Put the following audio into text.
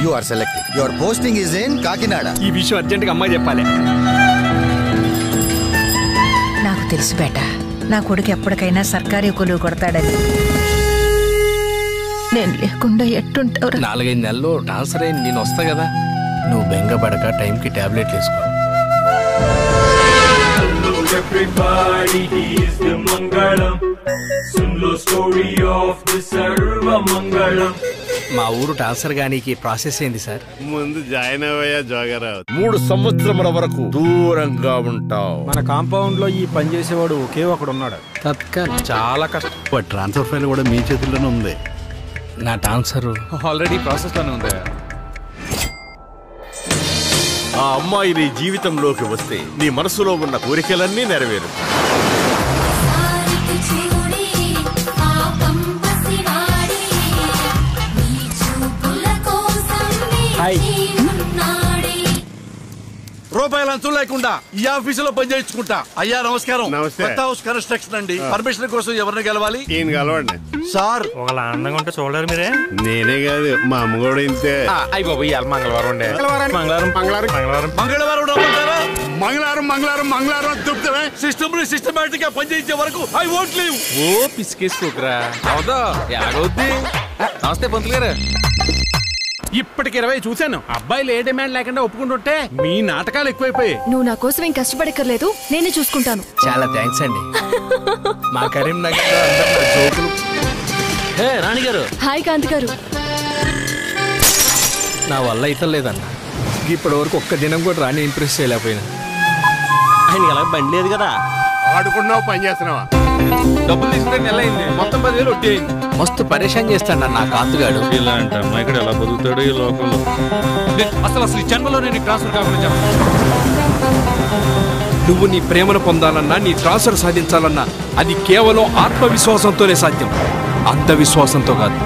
You are selected. Your posting is in Kakinada. ఈ విషయం అర్జెంట్గా అమ్మాయి చెప్పాలి. నాకు తెలుసు బేట, నా కొడుకు ఎప్పటికైనా సర్కారీ కొలువు కొడతాడని. నేను లేకుండా ఎట్టుంటావురా? 4-5 నెలల్లో ట్రాన్స్ఫర్ అయ్యి నేను వస్తా కదా. నువ్వు బెంగపడక టైంకి టాబ్లెట్లు వేసుకో. Everybody, he is the Mangalam. Sun lo story of the Sarva Mangalam. మా ఊరు ట్రాన్స్ఫర్ గానికి ప్రాసెస్ ఏంది సార్? ముందు జాయిన్ అవ్వయా జోగారావు. 3 సంవత్సరముల వరకు దూరంగా ఉంటావు. మన కాంపౌండ్ లో ఈ పని చేసేవాడు ఒకే ఒకడు ఉన్నాడు. తత్కాల్ చాలా కష్టం. ట్రాన్స్ఫర్ ఫైల్ కూడా మీ చేతుల్లోనే ఉంది. నా ట్రాన్స్ఫర్ ఆల్రెడీ ప్రాసెస్ లోనే ఉంది. ఆ అమ్మాయి నీ జీవితంలోకి వస్తే నీ మనసులో ఉన్న కోరికలన్నీ నెరవేరు. రూపాయలు అంచు లేకుండా ఈ ఆఫీసులో పనిచేయించుకుంటా. అయ్యా నమస్కారం. నమస్తే. కొత్త హౌస్ కన్స్ట్రక్షన్ అండి. పర్మిషన్ కోసం ఎవరిని గెలవాలి? ఈయన కలవండి సార్. ఒకలా అందంగా ఉంటే చూడలేరు మీరే. నేనే కాదు మా అమ్మ కూడా ఇంతే. అయ్యి బాబు ఇవాళ మంగళవారం మంగళవారం రమ్మంటారా? మంగళవారం చెప్తావే. సిస్టమేటిక్ గా పనిచేయించే వరకు ఐ వోంట్ లీవ్. ఓ పిసికేసుకోకరా. అవుదా ఎలాగవుద్ది? నమస్తే పంతులు గారు. ఇప్పటికి 20 చూశాను. అబ్బాయిలు ఏ డిమాండ్ లేకుండా ఒప్పుకుంటుంటే మీ నాటకాలు ఎక్కువైపోయాయి. నువ్వు నా కోసం ఏం కష్టపడక్కర్లేదు, నేనే చూసుకుంటాను. చాలా థ్యాంక్స్ అండి. మా కరీంనగర్ జోకులు. హే రాణి గారు. హాయ్ కాంతి గారు. నా వల్ల అయితే లేదన్న. ఇప్పటి వరకు ఒక్క దినం కూడా రాణి ఇంప్రెస్ చేయలేకపోయినా. ఆయన ఎలా బండి లేదు కదా. ఆడుకున్నావు పని చేస్తున్నావా? డబ్బులు తీసుకుంటే నెల అయింది, మొత్తం 10,000 వడ్డీ అయింది. మస్తు పరేషాన్ చేస్తాడు నా కాంతుగాడు. ఇలాంటి అమ్మాయి ఇక్కడ ఎలా బతుకుతాడు ఈ లోకంలో? అసలు ఈ జన్మలో నేను ట్రాన్స్ఫర్ కాకుండా నువ్వు నీ ప్రేమను పొందాలన్నా, నీ ట్రాన్స్ఫర్ సాధించాలన్నా అది కేవలం ఆత్మవిశ్వాసంతోనే సాధ్యం, అంధవిశ్వాసంతో కాదు.